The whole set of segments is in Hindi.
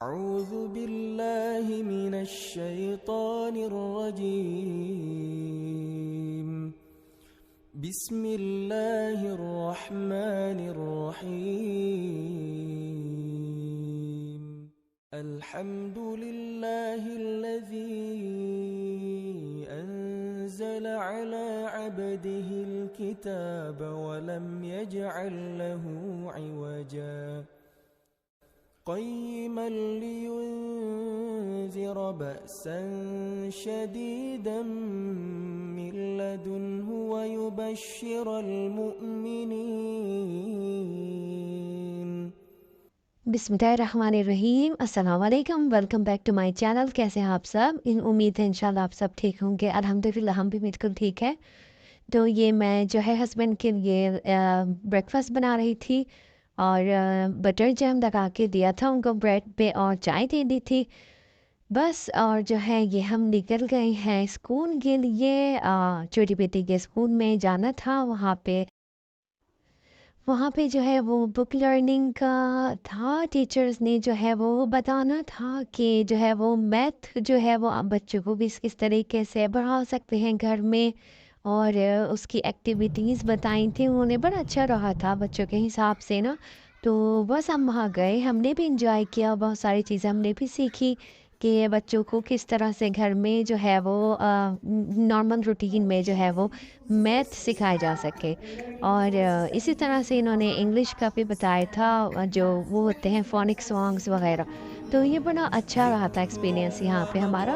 अऊज़ु बिल्लाहि मिनश शैतानिर रजीम। बिस्मिल्लाहिर रहमानिर रहीम। अल्हम्दुलिल्लाहिल्लज़ी अंज़ला अला अब्दिहिल किताब व लम यजअल लहू इवजा क़य्यिमन लियुनज़िर बअसन शदीदन मिन लदुन्हु व युबश्शिरल मुअमिनीन। बिस्मिल्लाहिर्रहमानिर्रहीम। अस्सलाम वालेकुम, welcome back to my channel. कैसे हैं आप सब? उम्मीद है इंशाल्लाह आप सब ठीक होंगे। अल्हम्दुलिल्लाह हम भी बिल्कुल ठीक है। तो ये मैं जो है हस्बैंड के लिए ब्रेकफास्ट बना रही थी और बटर जैम लगा के दिया था उनको ब्रेड पे और चाय दे दी थी बस। और जो है ये हम निकल गए हैं स्कूल के लिए। छोटी बेटी के स्कूल में जाना था। वहाँ पे जो है वो बुक लर्निंग का था। टीचर्स ने जो है वो बताना था कि जो है वो मैथ जो है वो आप बच्चों को भी किस तरीके से बढ़ा सकते हैं घर में, और उसकी एक्टिविटीज़ बताई थी उन्होंने। बड़ा अच्छा रहा था बच्चों के हिसाब से ना। तो बस हम वहाँ गए, हमने भी इंजॉय किया, बहुत सारी चीज़ें हमने भी सीखी कि बच्चों को किस तरह से घर में जो है वो नॉर्मल रूटीन में जो है वो मैथ सिखाया जा सके। और इसी तरह से इन्होंने इंग्लिश का भी बताया था, जो वो होते हैं फोनिक सॉन्ग्स वगैरह। तो ये बड़ा अच्छा रहा था एक्सपीरियंस यहाँ पे हमारा।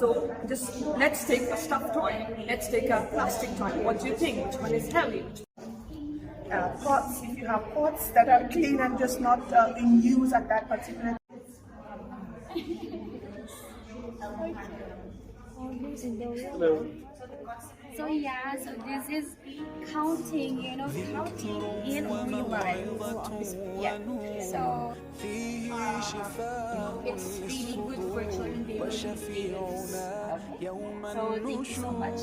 So just let's take a stuffed toy. Let's take a plastic toy. What do you think? Which one is heavy? Pots. If you have pots that are clean and just not in use at that particular. Hello. So this is counting, counting in mobile. Yeah. So it's really good for children. They will be so thank you so much.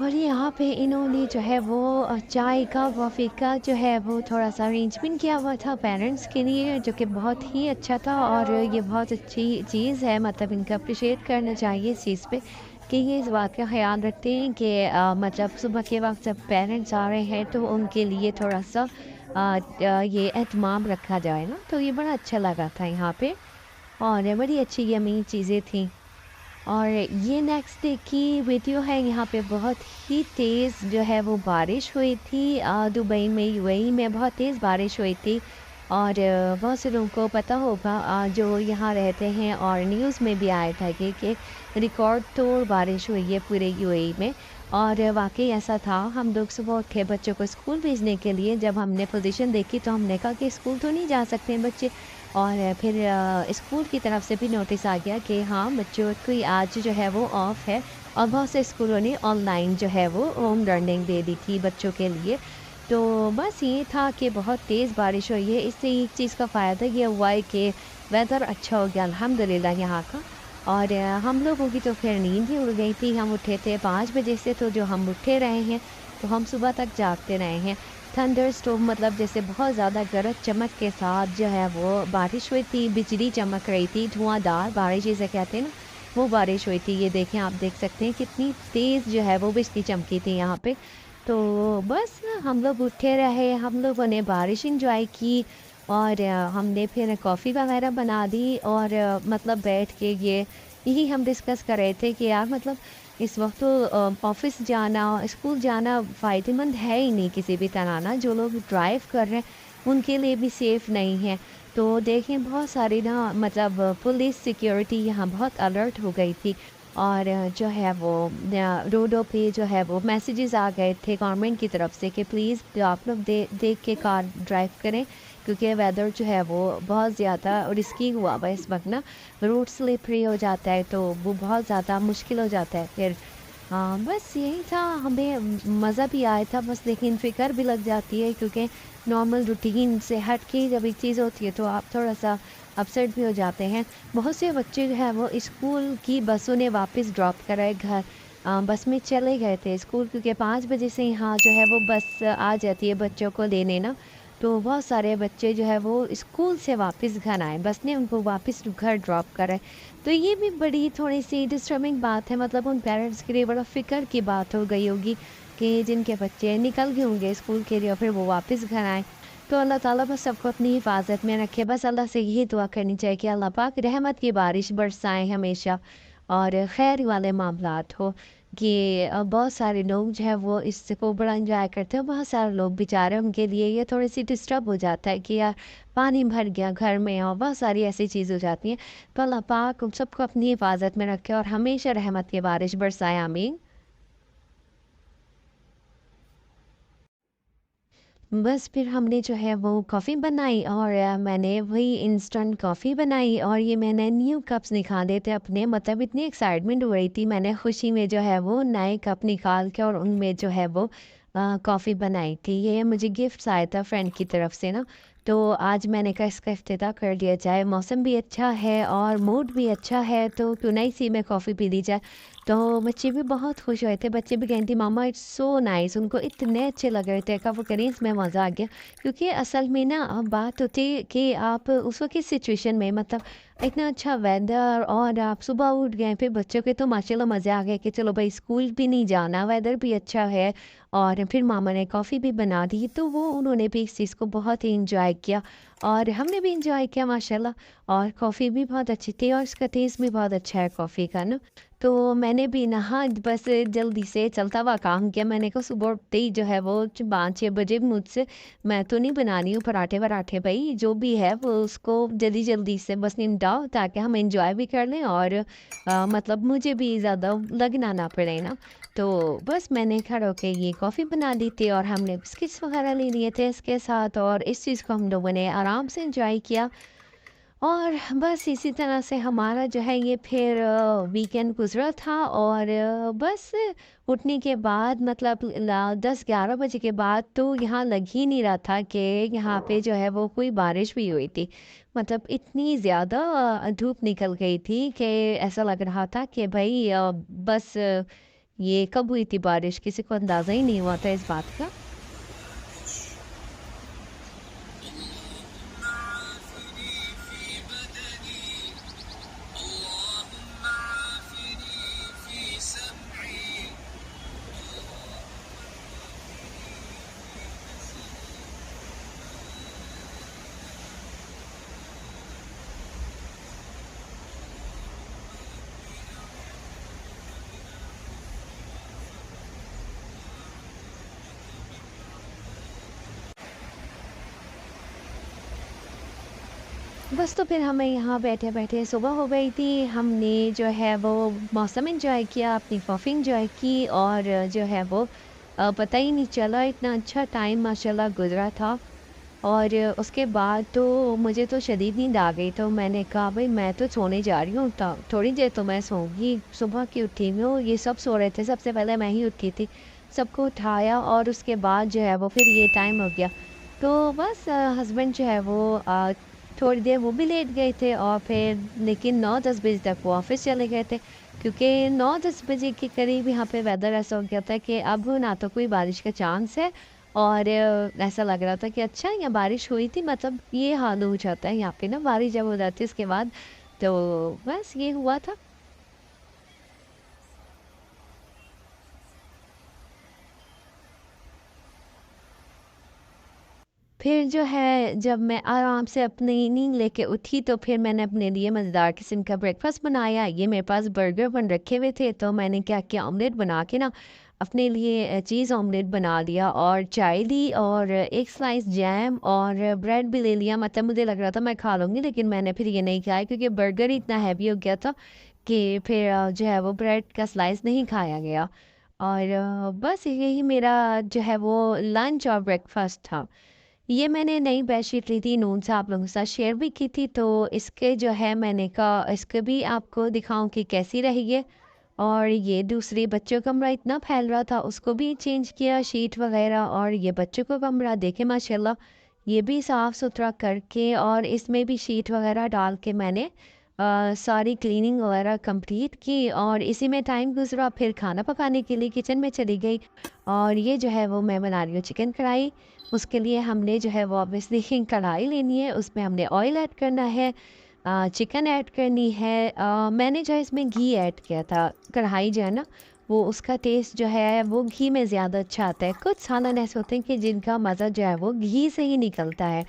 और यहाँ पे इन्होंने जो है वो चाय का कॉफ़ी का जो है वो थोड़ा सा अरेंजमेंट किया हुआ था पेरेंट्स के लिए, जो कि बहुत ही अच्छा था। और ये बहुत अच्छी चीज़ है, मतलब इनका अप्रिशिएट करना चाहिए इस चीज़ पे कि ये इस बात का ख्याल रखते हैं कि मतलब सुबह के वक्त जब पेरेंट्स आ रहे हैं तो उनके लिए थोड़ा सा ये एहतमाम रखा जाए ना। तो ये बड़ा अच्छा लगा था यहाँ पे, और बड़ी अच्छी यमी चीज़ें थी। और ये नेक्स्ट डे की वीडियो है। यहाँ पे बहुत ही तेज़ जो है वो बारिश हुई थी। दुबई में, यूएई में बहुत तेज़ बारिश हुई थी। और बहुत से लोगों को पता होगा जो यहाँ रहते हैं, और न्यूज़ में भी आया था कि रिकॉर्ड तोड़ बारिश हुई है पूरे यूएई में। और वाकई ऐसा था। हम लोग सुबह उठे बच्चों को स्कूल भेजने के लिए, जब हमने पोजीशन देखी तो हमने कहा कि स्कूल तो नहीं जा सकते हैं बच्चे। और फिर स्कूल की तरफ से भी नोटिस आ गया कि हाँ बच्चों की आज जो है वो ऑफ़ है। और बहुत से स्कूलों ने ऑनलाइन जो है वो होम लर्निंग दे दी थी बच्चों के लिए। तो बस ये था कि बहुत तेज़ बारिश हुई है। इससे एक चीज़ का फ़ायदा ये हुआ है कि वेदर अच्छा हो गया अल्हम्दुलिल्लाह यहाँ का। और हम लोगों की तो फिर नींद ही उड़ गई थी। हम उठे थे 5 बजे से, तो जो हम उठे रहे हैं तो हम सुबह तक जागते रहे हैं। थंडर स्टॉर्म मतलब जैसे बहुत ज़्यादा गरज चमक के साथ जो है वो बारिश हुई थी, बिजली चमक रही थी, धुआंधार बारिश जिसे कहते हैं ना, वो बारिश हुई थी। ये देखें, आप देख सकते हैं कितनी तेज़ जो है वो बिजली चमकी थी यहाँ पे। तो बस हम लोग उठे रहे, हम लोगों ने बारिश इंजॉय की, और हमने फिर कॉफ़ी वगैरह बना दी। और मतलब बैठ के यही हम डिस्कस कर रहे थे कि यार मतलब इस वक्त तो ऑफिस जाना, स्कूल जाना फ़ायदेमंद है ही नहीं किसी भी तरह ना। जो लोग ड्राइव कर रहे हैं उनके लिए भी सेफ़ नहीं है। तो देखें बहुत सारी ना मतलब पुलिस सिक्योरिटी यहाँ बहुत अलर्ट हो गई थी और जो है वो रोडों पे जो है वो मैसेजेस आ गए थे गवर्नमेंट की तरफ से कि प्लीज़ आप लोग देख के कार ड्राइव करें क्योंकि वेदर जो है वो बहुत ज़्यादा रिस्की हुआ हुआ है इस वक्त ना, रोड स्लिपरी हो जाता है तो वो बहुत ज़्यादा मुश्किल हो जाता है फिर। हाँ बस यही था, हमें मज़ा भी आया था बस, लेकिन फ़िक्र भी लग जाती है क्योंकि नॉर्मल रूटीन से हट के जब एक चीज़ होती है तो आप थोड़ा सा अपसेट भी हो जाते हैं। बहुत से बच्चे जो है वो स्कूल की बसों ने वापस ड्रॉप कराए घर, बस में चले गए थे स्कूल क्योंकि 5 बजे से यहाँ जो है वो बस आ जाती है बच्चों को लेने ना। तो बहुत सारे बच्चे जो है वो स्कूल से वापस घर आए, बस ने उनको वापस घर ड्रॉप कराए। तो ये भी बड़ी थोड़ी सी डिस्टर्बिंग बात है, मतलब उन पेरेंट्स के लिए बड़ा फ़िक्र की बात हो गई होगी कि जिनके बच्चे निकल गए होंगे स्कूल के लिए और फिर वो वापस घर आए। तो अल्लाह ताला बस सबको अपनी हिफाजत में रखे, बस अल्लाह से यही दुआ करनी चाहिए कि अल्लाह पाक रहमत की बारिश बरसाएं हमेशा और खैर वाले मामलात हो कि बहुत सारे लोग जो है वो इसको बड़ा इंजॉय करते हैं, बहुत सारे लोग बेचारे उनके लिए ये थोड़ी सी डिस्टर्ब हो जाता है कि यार पानी भर गया घर में और बहुत सारी ऐसी चीज़ हो जाती हैं। तो अल्लाह पाक उन सबको अपनी हिफाजत में रखे और हमेशा रहमत की बारिश बरसाए, आमीन। बस फिर हमने जो है वो कॉफ़ी बनाई और मैंने वही इंस्टेंट कॉफ़ी बनाई और ये मैंने न्यू कप्स निकाले थे अपने, मतलब इतनी एक्साइटमेंट हो रही थी, मैंने खुशी में जो है वो नए कप निकाल के और उनमें जो है वो कॉफ़ी बनाई थी। ये मुझे गिफ्ट आया था फ्रेंड की तरफ से ना, तो आज मैंने कहा इसका इफ्तिताह कर दिया जाए, मौसम भी अच्छा है और मूड भी अच्छा है तो क्यों ना इसी में कॉफ़ी पी ली जाए। तो बच्चे भी बहुत खुश हुए थे, बच्चे भी कहते मामा इट्स सो नाइस, उनको इतने अच्छे लग रहे थे, कहा वो करें इसमें मज़ा आ गया। क्योंकि असल में ना बात होती है कि आप उस वक्त इस सिचुएशन में मतलब इतना अच्छा वेदर और आप सुबह उठ गए, फिर बच्चों के तो माशाल्लाह मज़े आ गए कि चलो भाई स्कूल भी नहीं जाना, वेदर भी अच्छा है और फिर मामा ने कॉफ़ी भी बना दी, तो वो उन्होंने भी इस चीज़ को बहुत ही इंजॉय किया और हमने भी इंजॉय किया माशाल्लाह। और कॉफ़ी भी बहुत अच्छी थी और इसका टेस्ट भी बहुत अच्छा है कॉफ़ी का ना। तो मैंने भी नहा बस जल्दी से चलता हुआ काम किया, मैंने कहा सुबह उठते ही जो है वो 5-6 बजे मुझसे, मैं तो नहीं बना रही हूँ पराठे वराठे, भाई जो भी है वो उसको जल्दी जल्दी से बस निपटाओ ताकि हम एंजॉय भी कर लें और मतलब मुझे भी ज़्यादा लगना ना पड़े ना। तो बस मैंने खड़ा होके ये कॉफ़ी बना ली थी और हमने बिस्किट्स वगैरह ले लिए थे इसके साथ और इस चीज़ को हम लोगों ने आराम से एंजॉय किया। और बस इसी तरह से हमारा जो है ये फिर वीकेंड गुजरा था और बस उठने के बाद मतलब 10-11 बजे के बाद तो यहाँ लग ही नहीं रहा था कि यहाँ पे जो है वो कोई बारिश भी हुई थी, मतलब इतनी ज़्यादा धूप निकल गई थी कि ऐसा लग रहा था कि भाई बस ये कब हुई थी बारिश, किसी को अंदाज़ा ही नहीं हुआ था इस बात का। बस तो फिर हमें यहाँ बैठे-बैठे सुबह हो गई थी। हमने जो है वो मौसम एन्जॉय किया, अपनी कॉफ़ी एन्जॉय की और जो है वो पता ही नहीं चला, इतना अच्छा टाइम माशाल्लाह गुज़रा था। और उसके बाद तो मुझे तो शदीद नींद आ गई, तो मैंने कहा भई मैं तो सोने जा रही हूँ, त थोड़ी देर तो मैं सोऊँगी। सुबह की उठी हूँ, ये सब सो रहे थे, सबसे पहले मैं ही उठी थी। सबको उठाया और उसके बाद जो है वो फिर ये टाइम हो गया। तो बस हस्बैंड जो है वो थोड़ी देर वो भी लेट गए थे और फिर लेकिन 9-10 बजे तक वो ऑफ़िस चले गए थे क्योंकि 9-10 बजे के करीब यहाँ पे वेदर ऐसा हो गया था कि अब ना तो कोई बारिश का चांस है और ऐसा लग रहा था कि अच्छा यहाँ बारिश हुई थी, मतलब ये हाल हो जाता है यहाँ पे ना बारिश जब हो जाती है इसके बाद। तो बस ये हुआ था। फिर जो है जब मैं आराम से अपनी नींद लेके उठी तो फिर मैंने अपने लिए मज़ेदार किस्म का ब्रेकफास्ट बनाया। ये मेरे पास बर्गर बन रखे हुए थे तो मैंने क्या किया, ऑमलेट बना के ना अपने लिए चीज़ ऑमलेट बना लिया और चाय ली और एक स्लाइस जैम और ब्रेड भी ले लिया। मतलब मुझे लग रहा था मैं खा लूँगी, लेकिन मैंने फिर ये नहीं खाया क्योंकि बर्गर ही इतना हैवी हो गया था कि फिर जो है वो ब्रेड का स्लाइस नहीं खाया गया। और बस यही मेरा जो है वो लंच और ब्रेकफास्ट था। ये मैंने नई बेडशीट ली थी, नून से आप लोगों के साथ शेयर भी की थी, तो इसके जो है मैंने कहा इसके भी आपको दिखाऊं कि कैसी रही है। और ये दूसरे बच्चों का कमरा इतना फैल रहा था, उसको भी चेंज किया शीट वगैरह। और ये बच्चों का कमरा देखे माशाल्लाह, ये भी साफ़ सुथरा करके और इसमें भी शीट वगैरह डाल के मैंने सारी क्लीनिंग वगैरह कंप्लीट की और इसी में टाइम गुजरा। फिर खाना पकाने के लिए किचन में चली गई और ये जो है वो मैं बना रही हूँ चिकन कढ़ाई। उसके लिए हमने जो है वो ऑब्वियसली कढ़ाई लेनी है, उसमें हमने ऑयल ऐड करना है, चिकन ऐड करनी है। मैंने जो है इसमें घी ऐड किया था। कढ़ाई जो है ना वो उसका टेस्ट जो है वो घी में ज़्यादा अच्छा आता है। कुछ सालन ऐसे होते हैं कि जिनका मज़ा जो है वो घी से ही निकलता है,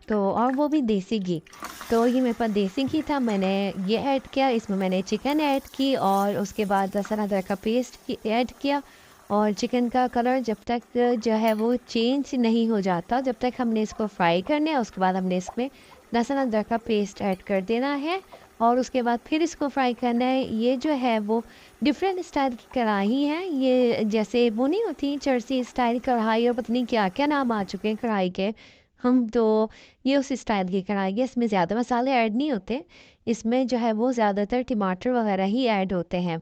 तो और वो भी देसी घी। तो ये मेरे पास देसी घी था, मैंने ये ऐड किया, इसमें मैंने चिकन ऐड की और उसके बाद लहसुन अदरक का पेस्ट ऐड किया। और चिकन का कलर जब तक जो है वो चेंज नहीं हो जाता, जब तक हमने इसको फ्राई करना है। उसके बाद हमने इसमें लहसुन अदरक का पेस्ट ऐड कर देना है और उसके बाद फिर इसको फ्राई करना है। ये जो है वो डिफरेंट स्टाइल की कढ़ाई है, ये जैसे वो नहीं होती चर्सी स्टाइल कढ़ाई और पता नहीं क्या क्या नाम आ चुके हैं कढ़ाई के। हम तो ये उस स्टाइल की कढ़ाई है, इसमें ज़्यादा मसाले ऐड नहीं होते, इसमें जो है वो ज़्यादातर टमाटर वगैरह ही ऐड होते हैं।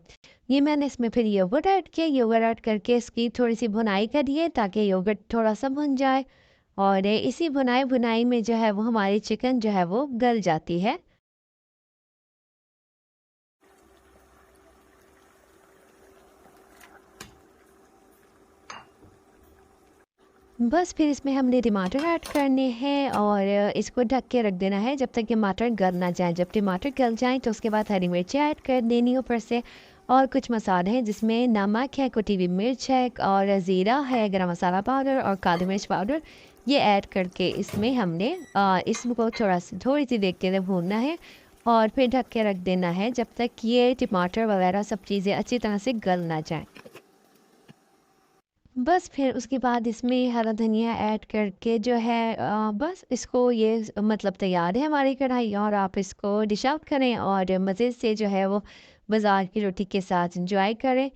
ये मैंने इसमें फिर योगर्ट ऐड किया, योगर्ट ऐड करके इसकी थोड़ी सी भुनाई करिए ताकि योगर्ट थोड़ा सा भुन जाए और इसी भुनाई भुनाई में जो है वो हमारी चिकन जो है वो गल जाती है। बस फिर इसमें हमने टमाटर ऐड करने हैं और इसको ढक के रख देना है जब तक टमाटर गल ना जाए। जब टमाटर गल जाएँ तो उसके बाद हरी मिर्ची ऐड कर देनी है ऊपर से और कुछ मसाले हैं जिसमें नमक है, कुटी हुई मिर्च है और ज़ीरा है, गरम मसाला पाउडर और काली मिर्च पाउडर। ये ऐड करके इसमें हमने इसको थोड़ी सी देर के लिए भूनना है और फिर ढक के रख देना है जब तक ये टमाटर वगैरह सब चीज़ें अच्छी तरह से गल ना जाए। बस फिर उसके बाद इसमें हरा धनिया ऐड करके जो है बस इसको ये मतलब तैयार है हमारी कढ़ाई और आप इसको डिश आउट करें और मज़े से जो है वो बाज़ार की रोटी के साथ इंजॉय करें।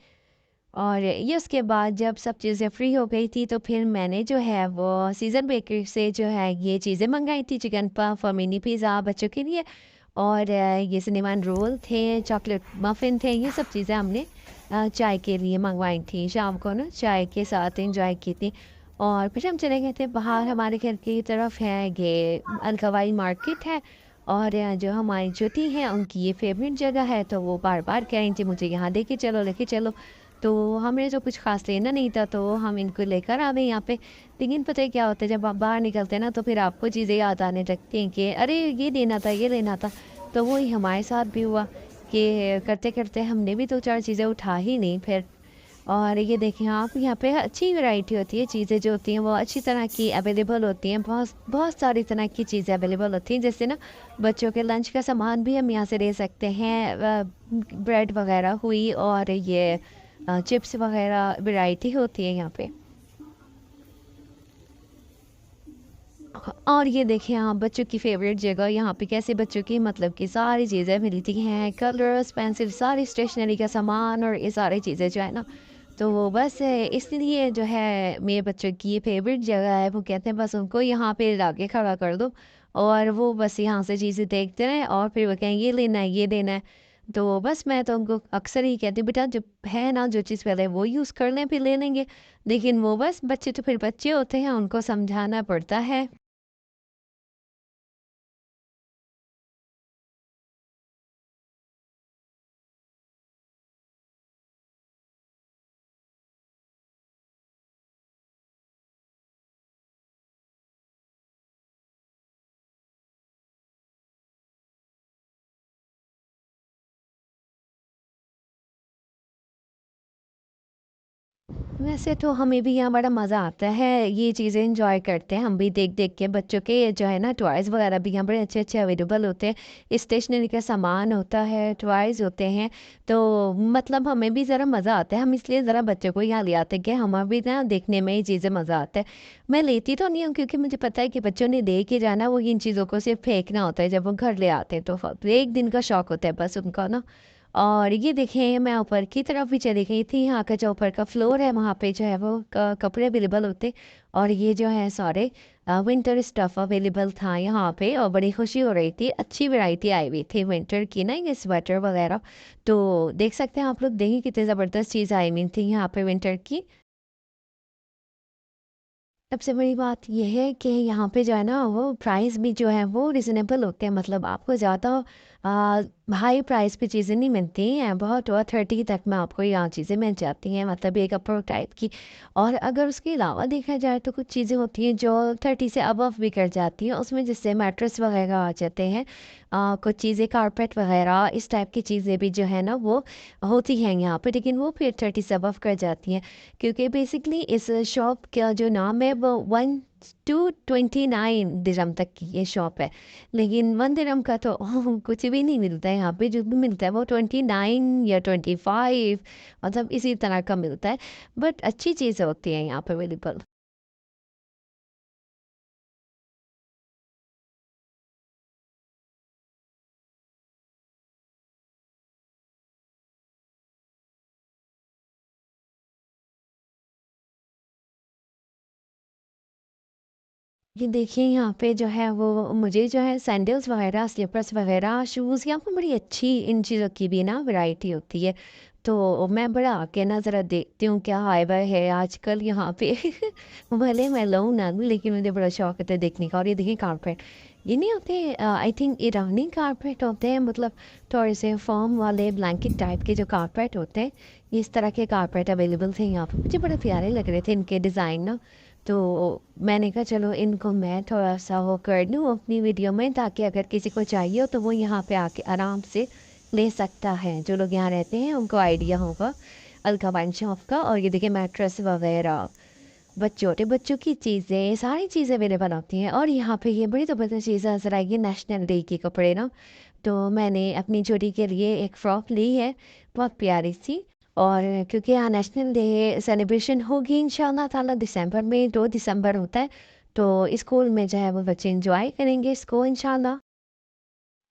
और ये उसके बाद जब सब चीज़ें फ्री हो गई थी तो फिर मैंने जो है वो सीज़न बेकरी से जो है ये चीज़ें मंगाई थी, चिकन पफ और मिनी पिज़्ज़ा बच्चों के लिए और ये सिनेमान रोल थे, चॉकलेट मफ़िन थे, ये सब चीज़ें हमने चाय के लिए मंगवाई थी। शाम को ना चाय के साथ एंजॉय की थी और फिर हम चले गए थे बाहर। हमारे घर की तरफ है ये अलकवाई मार्केट है और जो हमारी ज्योति है उनकी ये फेवरेट जगह है, तो वो बार बार कह रही थी मुझे यहाँ लेके चलो लेके चलो। तो हमें जो कुछ खास लेना नहीं था तो हम इनको लेकर आ गए यहाँ पे। लेकिन पता है क्या होता है, जब आप बाहर निकलते हैं ना तो फिर आपको चीज़ें याद आने लगती हैं कि अरे ये लेना था ये लेना था। तो वही हमारे साथ भी हुआ कि करते करते हमने भी 2-4 चीज़ें उठा ही ली फिर। और ये देखें आप, यहाँ पे अच्छी वैरायटी होती है, चीज़ें जो होती हैं वो अच्छी तरह की अवेलेबल होती हैं। बहुत बहुत सारी तरह की चीज़ें अवेलेबल होती हैं, जैसे ना बच्चों के लंच का सामान भी हम यहाँ से ले सकते हैं। ब्रेड वगैरह हुई और ये चिप्स वगैरह वैरायटी होती है यहाँ पे। और ये देखें आप, बच्चों की फेवरेट जगह यहाँ पे कैसे बच्चों की मतलब कि सारी चीज़ें मिलती हैं, कलर्स पेंसिल सारी स्टेशनरी का सामान और ये सारी चीज़ें जो है ना, तो वो बस इसलिए जो है मेरे बच्चों की ये फेवरेट जगह है। वो कहते हैं बस उनको यहाँ पे लाके खड़ा कर दो और वो बस यहाँ से चीज़ें देखते रहें और फिर वो कहें ये लेना है ये लेना है। तो बस मैं तो उनको अक्सर ही कहती हूँ बेटा जब है ना जो चीज़ पहले वो यूज़ कर लें फिर ले लेंगे। लेकिन वो बस बच्चे तो फिर बच्चे होते हैं, उनको समझाना पड़ता है। वैसे तो हमें भी यहाँ बड़ा मज़ा आता है, ये चीज़ें एंजॉय करते हैं हम भी देख-देख के। बच्चों के जो है ना टॉयज़ वगैरह भी यहाँ बड़े अच्छे-अच्छे अवेलेबल होते हैं। स्टेशनरी का सामान होता है, टॉयज़ होते हैं, तो मतलब हमें भी ज़रा मज़ा आता है। हम इसलिए ज़रा बच्चों को यहाँ ले आते हैं कि हमें भी ना देखने में ये चीज़ें मज़ा आता है। मैं लेती तो नहीं हूँ क्योंकि मुझे पता है कि बच्चों ने ले के जाना, वो इन चीज़ों को सिर्फ़ फेंकना होता है जब वो घर ले आते हैं। तो एक दिन का शौक होता है बस उनका ना। और ये देखें मैं ऊपर की तरफ भी चली गई थी, यहाँ का जो ऊपर का फ्लोर है वहाँ पे जो है वो कपड़े अवेलेबल होते, और ये जो है सारे विंटर स्टफ़ अवेलेबल था यहाँ पे, और बड़ी खुशी हो रही थी। अच्छी वैरायटी आई हुई थी विंटर की ना, ये स्वेटर वगैरह। तो देख सकते हैं आप लोग, देखिए कितनी ज़बरदस्त चीज़ आई हुई थी यहाँ पे विंटर की। सबसे बड़ी बात ये है कि यहाँ पे जो है ना वो प्राइस भी जो है वो रिजनेबल होते हैं, मतलब आपको ज़्यादा हाई प्राइस पे चीज़ें नहीं मिलती हैं। बहुत हुआ 30 तक में आपको यहाँ चीज़ें मिल जाती हैं, मतलब एक अपर टाइप की। और अगर उसके अलावा देखा जाए तो कुछ चीज़ें होती हैं जो 30 से अबव भी कर जाती हैं, उसमें जिससे मैट्रेस वगैरह आ जाते हैं, कुछ चीज़ें कारपेट वगैरह इस टाइप की चीज़ें भी जो है ना वो होती हैं यहाँ पे, लेकिन वो फिर 30 से अबव कर जाती हैं। क्योंकि बेसिकली इस शॉप का जो नाम है वो 1 to 29 दिरहम तक की ये शॉप है, लेकिन 1 दिरहम का तो कुछ भी नहीं मिलता है यहाँ पे। जो भी मिलता है वो 29 या 25, मतलब इसी तरह का मिलता है। बट अच्छी चीज़ें होती हैं यहाँ पे अवेलेबल। ये देखिए यहाँ पे जो है वो मुझे जो है सैंडल्स वगैरह, स्लीपर्स वगैरह, शूज़, यहाँ पे बड़ी अच्छी इन चीज़ों की भी ना वैरायटी होती है। तो मैं बड़ा आके ना ज़रा देखती हूँ क्या आया हुआ है आजकल यहाँ पे। भले मैं लूँ ना लूँ, लेकिन मुझे बड़ा शौक होता है देखने का। और ये देखिए कारपेट, ये नहीं होते, आई थिंक ईरानी कारपेट होते हैं, मतलब थोड़े से फॉर्म वाले ब्लैंकेट टाइप के जो कारपेट होते हैं, इस तरह के कारपेट अवेलेबल थे यहाँ पे। मुझे बड़े प्यारे लग रहे थे इनके डिज़ाइन ना। तो मैंने कहा चलो इनको मैं थोड़ा सा वो कर दूँ अपनी वीडियो में, ताकि अगर किसी को चाहिए हो तो वो यहाँ पे आके आराम से ले सकता है। जो लोग यहाँ रहते हैं उनको आइडिया होगा अलका वाइन शॉप का। और ये देखिए मैट्रेस वगैरह, छोटे बच्चों की चीज़ें, सारी चीज़ें अवेलेबल होती हैं। और यहाँ पे ये बड़ी ज़बरदस्त चीज़ नजर आएगी, नेशनल डे के कपड़े ना। तो मैंने अपनी छोटी के लिए एक फ़्रॉक ली है, बहुत प्यारी सी। और क्योंकि यहाँ नेशनल डे सेलिब्रेशन होगी इंशाल्लाह ताला दिसंबर में, 2 दिसंबर होता है, तो स्कूल में जो है वो बच्चे इंजॉय करेंगे इसको इंशाल्लाह।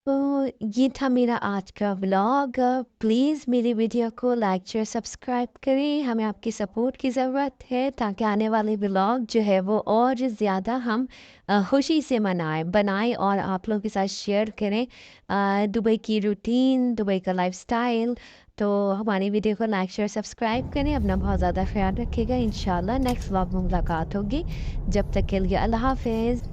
तो ये था मेरा आज का व्लॉग। प्लीज़ मेरी वीडियो को लाइक शेयर सब्सक्राइब करें, हमें आपकी सपोर्ट की ज़रूरत है ताकि आने वाले व्लॉग जो है वो और ज़्यादा हम खुशी से बनाएं और आप लोगों के साथ शेयर करें दुबई की रूटीन, दुबई का लाइफस्टाइल। तो हमारी वीडियो को लाइक शेयर सब्सक्राइब करें, अपना बहुत ज़्यादा ख्याल रखिएगा। इंशाल्लाह नेक्स्ट व्लॉग में मुलाकात होगी, जब तक के लिए अल्लाह हाफिज़।